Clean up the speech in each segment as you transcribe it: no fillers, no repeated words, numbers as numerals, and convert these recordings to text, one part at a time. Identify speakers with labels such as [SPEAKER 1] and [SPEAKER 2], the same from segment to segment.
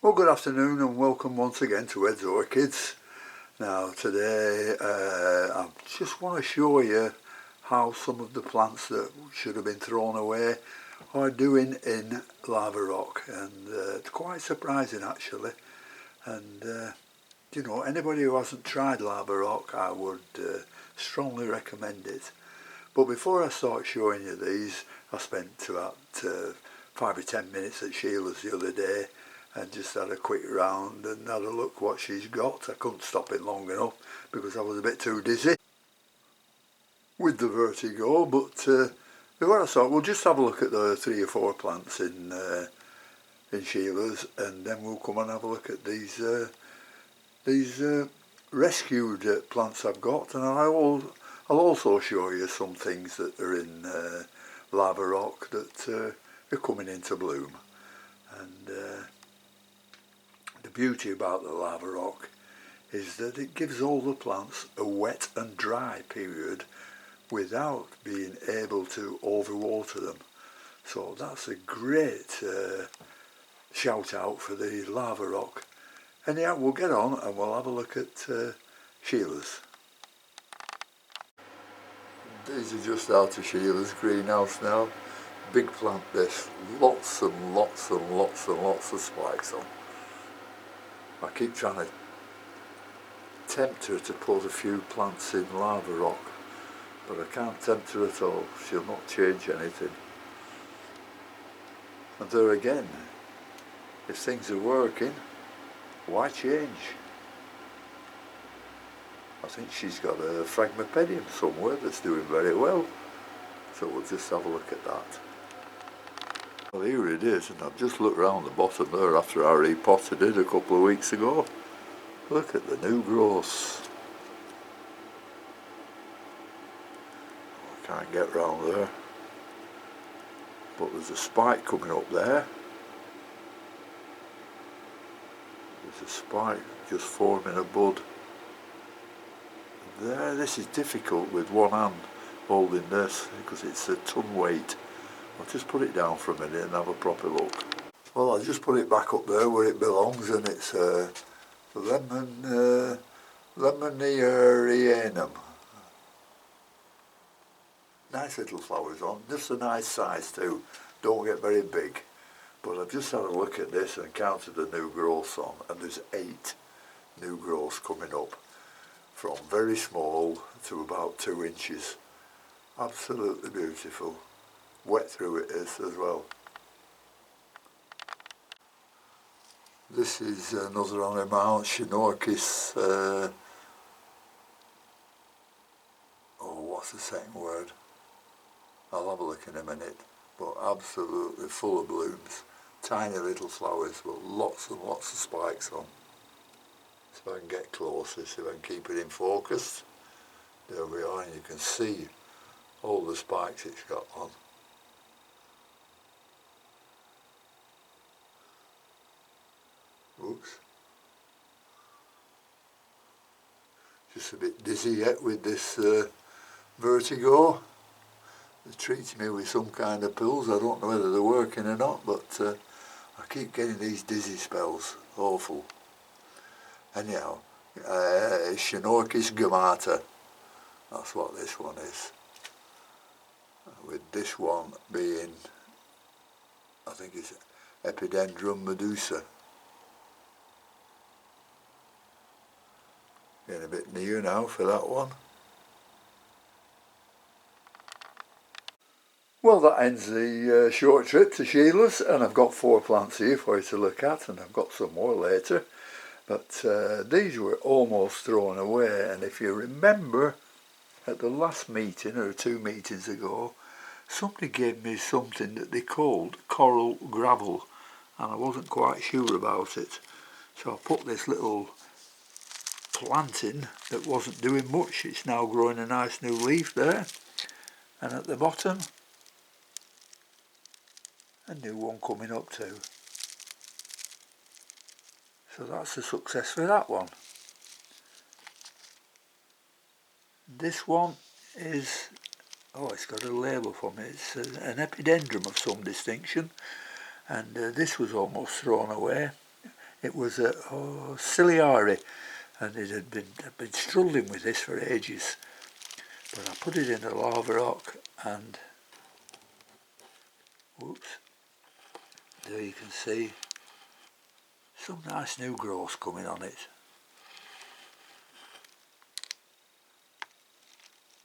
[SPEAKER 1] Well, good afternoon and welcome once again to Ed's Orchids. Now today I just want to show you how some of the plants that should have been thrown away are doing in lava rock, and it's quite surprising actually. And you know, anybody who hasn't tried lava rock, I would strongly recommend it. But before I start showing you these, I spent about 5 or 10 minutes at Sheila's the other day and just had a quick round and had a look what she's got. I couldn't stop it long enough because I was a bit too dizzy with the vertigo, but before I start, we'll just have a look at the 3 or 4 plants in Sheila's, and then we'll come and have a look at these rescued plants I've got, and I'll also show you some things that are in lava rock that are coming into bloom. And the beauty about the lava rock is that it gives all the plants a wet and dry period without being able to overwater them. So that's a great shout out for the lava rock. Anyhow, we'll get on and we'll have a look at Sheila's. These are just out of Sheila's greenhouse now. Big plant this, lots and lots and lots and lots of spikes on. I keep trying to tempt her to put a few plants in lava rock, but I can't tempt her at all. She'll not change anything. And there again, if things are working, why change? I think she's got a Phragmipedium somewhere that's doing very well, so we'll just have a look at that. Well, here it is, and I've just looked round the bottom there after I repotted it a couple of weeks ago. Look at the new growth. I can't get round there, but there's a spike coming up there. There's a spike just forming a bud. There, this is difficult with one hand holding this because it's a ton weight. I'll just put it down for a minute and have a proper look. Well, I'll just put it back up there where it belongs, and it's Lemoniarianum. Nice little flowers on, just a nice size too, don't get very big. But I've just had a look at this and counted the new growths on, and there's 8 new growths coming up, from very small to about 2 inches. Absolutely beautiful. Wet through it is as well. This is another on a mount, Shinorchis, what's the second word? I'll have a look in a minute, but absolutely full of blooms. Tiny little flowers, but lots and lots of spikes on. So I can get closer, see if I can keep it in focus. There we are, and you can see all the spikes it's got on. Oops. Just a bit dizzy yet with this vertigo. They're treating me with some kind of pills. I don't know whether they're working or not, but I keep getting these dizzy spells. Awful. Anyhow, Shinorchis gumata. That's what this one is. With this one being, I think it's Epidendrum medusa. Getting a bit near now for that one. Well, that ends the short trip to Sheila's, and I've got 4 plants here for you to look at, and I've got some more later. But these were almost thrown away, and if you remember at the last meeting or 2 meetings ago, somebody gave me something that they called coral gravel, and I wasn't quite sure about it. So I put this little plant in that wasn't doing much. It's now growing a nice new leaf there, and at the bottom a new one coming up too. So that's a success for that one. This one is, it's got a label for me. It's an epidendrum of some distinction, and this was almost thrown away. It was a Ciliari, and I'd been struggling with this for ages. But I put it in the lava rock, and whoops, there you can see some nice new growth coming on it.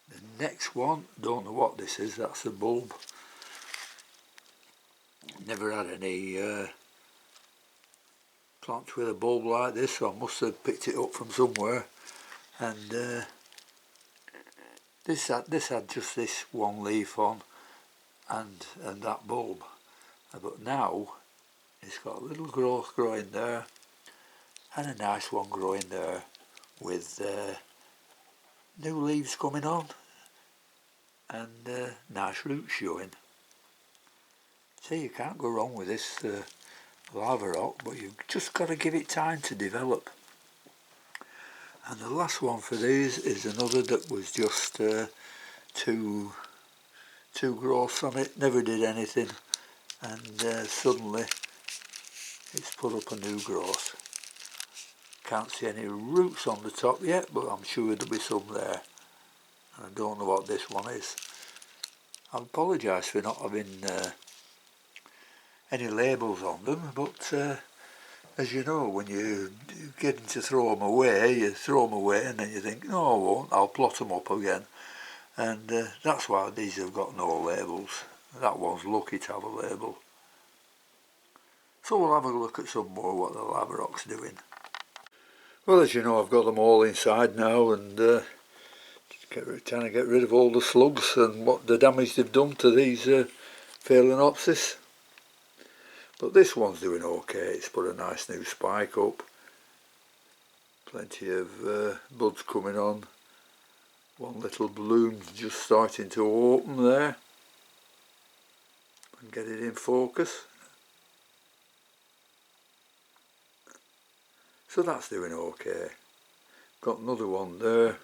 [SPEAKER 1] The next one, don't know what this is, that's a bulb. Never had any plants with a bulb like this, so I must have picked it up from somewhere. And this had just this one leaf on, and that bulb. But now it's got a little growth growing there, and a nice one growing there, with new leaves coming on, and nice roots showing. See, you can't go wrong with this lava rock, but you've just got to give it time to develop. And the last one for these is another that was just two growths on it, never did anything, and suddenly it's put up a new growth. Can't see any roots on the top yet, but I'm sure there'll be some there. And I don't know what this one is. I apologise for not having any labels on them, but as you know, when you get to throw them away, you throw them away and then you think, no I won't, I'll plot them up again. And that's why these have got no labels. That one's lucky to have a label. So we'll have a look at some more what the lava rock's doing. Well, as you know, I've got them all inside now, and trying to get rid of all the slugs and what the damage they've done to these Phalaenopsis. But this one's doing okay. It's put a nice new spike up. Plenty of buds coming on. One little bloom's just starting to open there. And get it in focus. So that's doing okay. Got another one there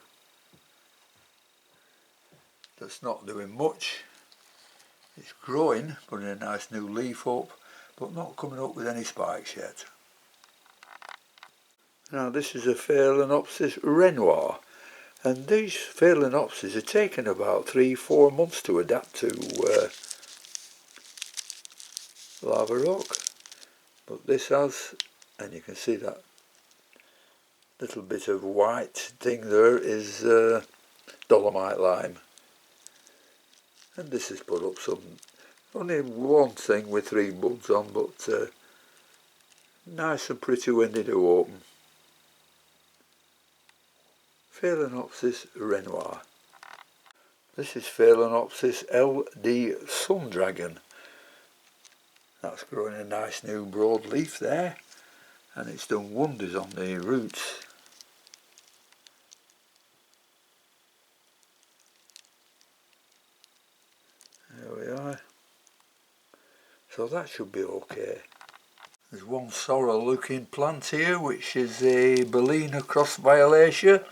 [SPEAKER 1] that's not doing much. It's growing, putting a nice new leaf up, but not coming up with any spikes yet. Now this is a Phalaenopsis Renoir, and these Phalaenopsis are taking about 3-4 months to adapt to lava rock, but this has, and you can see that little bit of white thing there is dolomite lime, and this has put up some, only one thing with 3 buds on, but nice and pretty when they do open. Phalaenopsis Renoir. This is Phalaenopsis LD Sun Dragon. That's growing a nice new broad leaf there, and it's done wonders on the roots. There we are. So that should be okay. There's one sorrel looking plant here, which is a Bellina cross Violacea.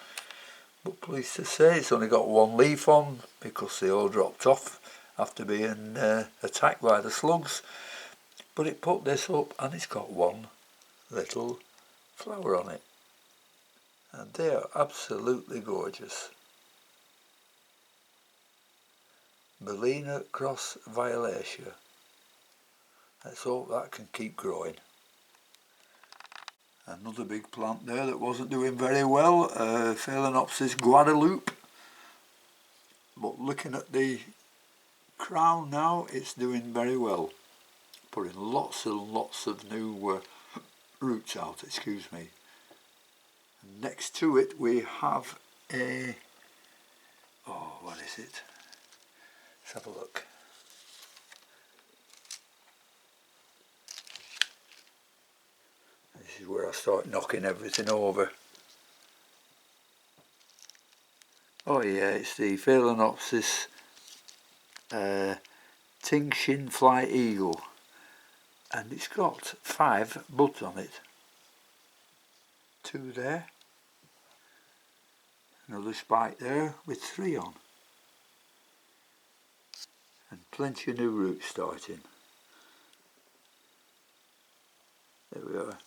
[SPEAKER 1] But pleased to say it's only got one leaf on because they all dropped off after being attacked by the slugs. But it put this up and it's got one little flower on it. And they are absolutely gorgeous. Bellina cross Violacea. Let's hope that can keep growing. Another big plant there that wasn't doing very well, Phalaenopsis Guadalupe. But looking at the crown now, it's doing very well. Putting lots and lots of new roots out, excuse me. And next to it we have a, oh what is it? Let's have a look. This is where I start knocking everything over. Oh yeah, it's the Phalaenopsis Tingshin Fly Eagle, and it's got 5 buds on it. 2 there, another spike there with 3 on, and plenty of new roots starting. There we are.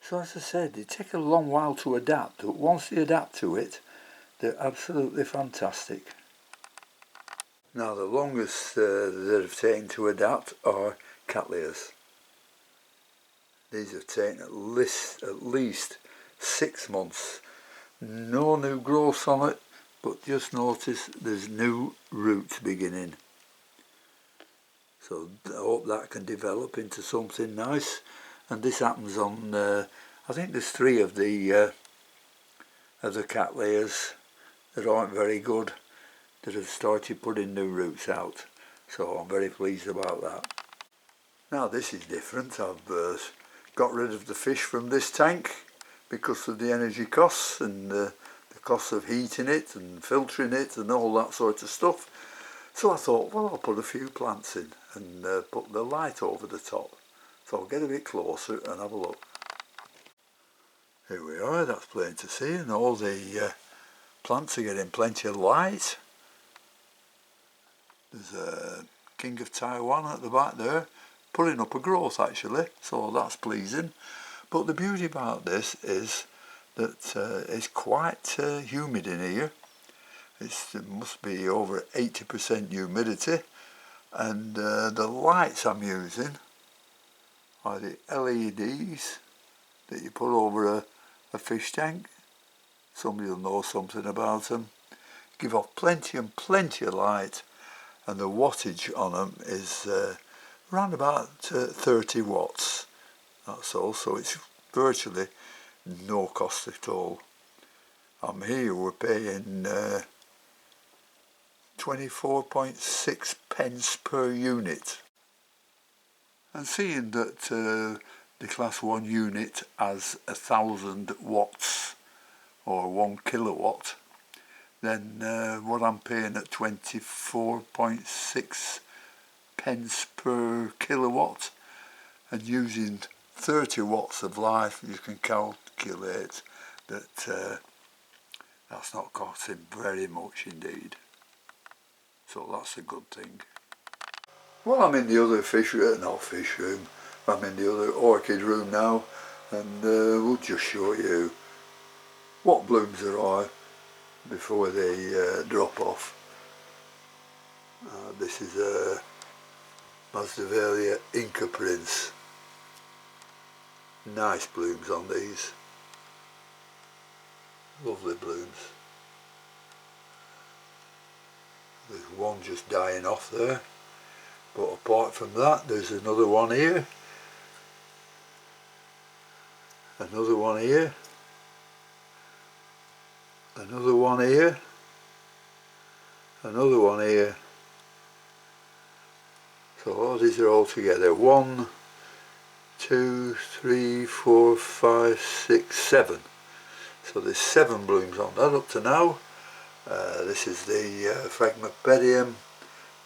[SPEAKER 1] So as I said, they take a long while to adapt, but once they adapt to it, they're absolutely fantastic. Now the longest that have taken to adapt are Cattleyas. These have taken at least 6 months. No new growth on it, but just notice there's new roots beginning. So I hope that can develop into something nice. And this happens on, I think there's 3 of the Cattleyas that aren't very good that have started putting new roots out. So I'm very pleased about that. Now this is different. I've got rid of the fish from this tank because of the energy costs and the cost of heating it and filtering it and all that sort of stuff. So I thought, well, I'll put a few plants in and put the light over the top. So I'll get a bit closer and have a look. Here we are, that's plain to see, and all the plants are getting plenty of light. There's a King of Taiwan at the back there, pulling up a growth actually, so that's pleasing. But the beauty about this is that it's quite humid in here. It must be over 80% humidity, and the lights I'm using are the LEDs that you put over a fish tank. Somebody will know something about them. Give off plenty and plenty of light, and the wattage on them is around about 30 watts. That's all, so it's virtually no cost at all. Here we're paying 24.6 pence per unit. And seeing that the class 1 unit has 1000 watts or 1 kilowatt, then what I'm paying at 24.6 pence per kilowatt and using 30 watts of light, you can calculate that that's not costing very much indeed. So that's a good thing. Well, I'm in the other I'm in the other orchid room now, and we'll just show you what blooms there are before they drop off. This is a Masdevallia Inca Prince. Nice blooms on these. Lovely blooms. There's one just dying off there, but apart from that there's another one here, another one here, another one here, another one here. So all these are all together. 1, 2, 3, 4, 5, 6, 7. So there's 7 blooms on that up to now. This is the Phragmipedium.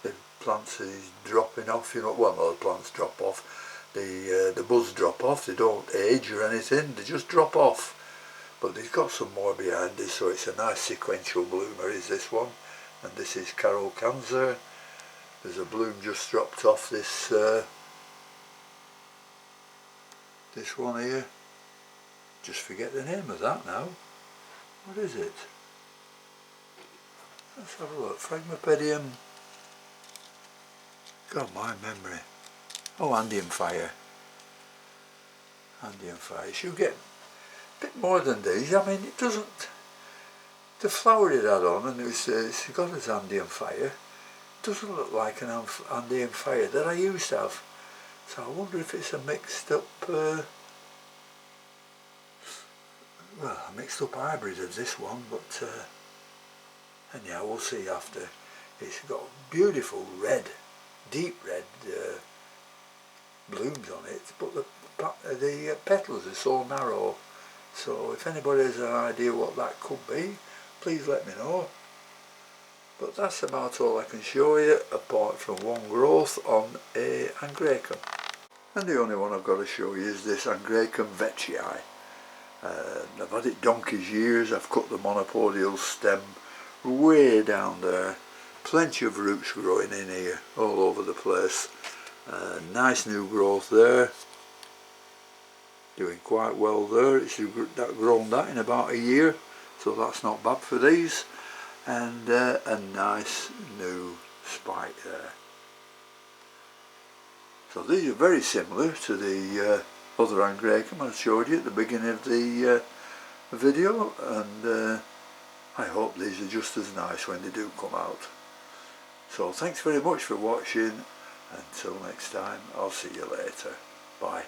[SPEAKER 1] The plants is dropping off, you know. Well, no, the plants drop off. The buds drop off. They don't age or anything. They just drop off. But they've got some more behind this, so it's a nice sequential bloomer. Is this one, and this is Carol Cancer. There's a bloom just dropped off this this one here. Just forget the name of that now. What is it? Let's have a look. Phragmipedium. God, my memory. Oh, Andean Fire. Andean Fire. You should get a bit more than these. I mean, it doesn't. The flower it had on, and it's got as Andean Fire. Doesn't look like an Andean Fire that I used to have. So I wonder if it's a mixed up. Well, a mixed up hybrid of this one, but anyhow, we'll see after. It's got beautiful red, deep red blooms on it, but the petals are so narrow. So if anybody has an idea what that could be, please let me know. But that's about all I can show you, apart from one growth on a Angraecum. And the only one I've got to show you is this Angraecum veitchii. I've had it donkey's years. I've cut the monopodial stem way down there. Plenty of roots growing in here, all over the place. Nice new growth there. doing quite well there. It's grown that in about a year, so that's not bad for these. And a nice new spike there. So these are very similar to the other Angraecum I showed you at the beginning of the video, and I hope these are just as nice when they do come out. So thanks very much for watching. Until next time, I'll see you later. Bye.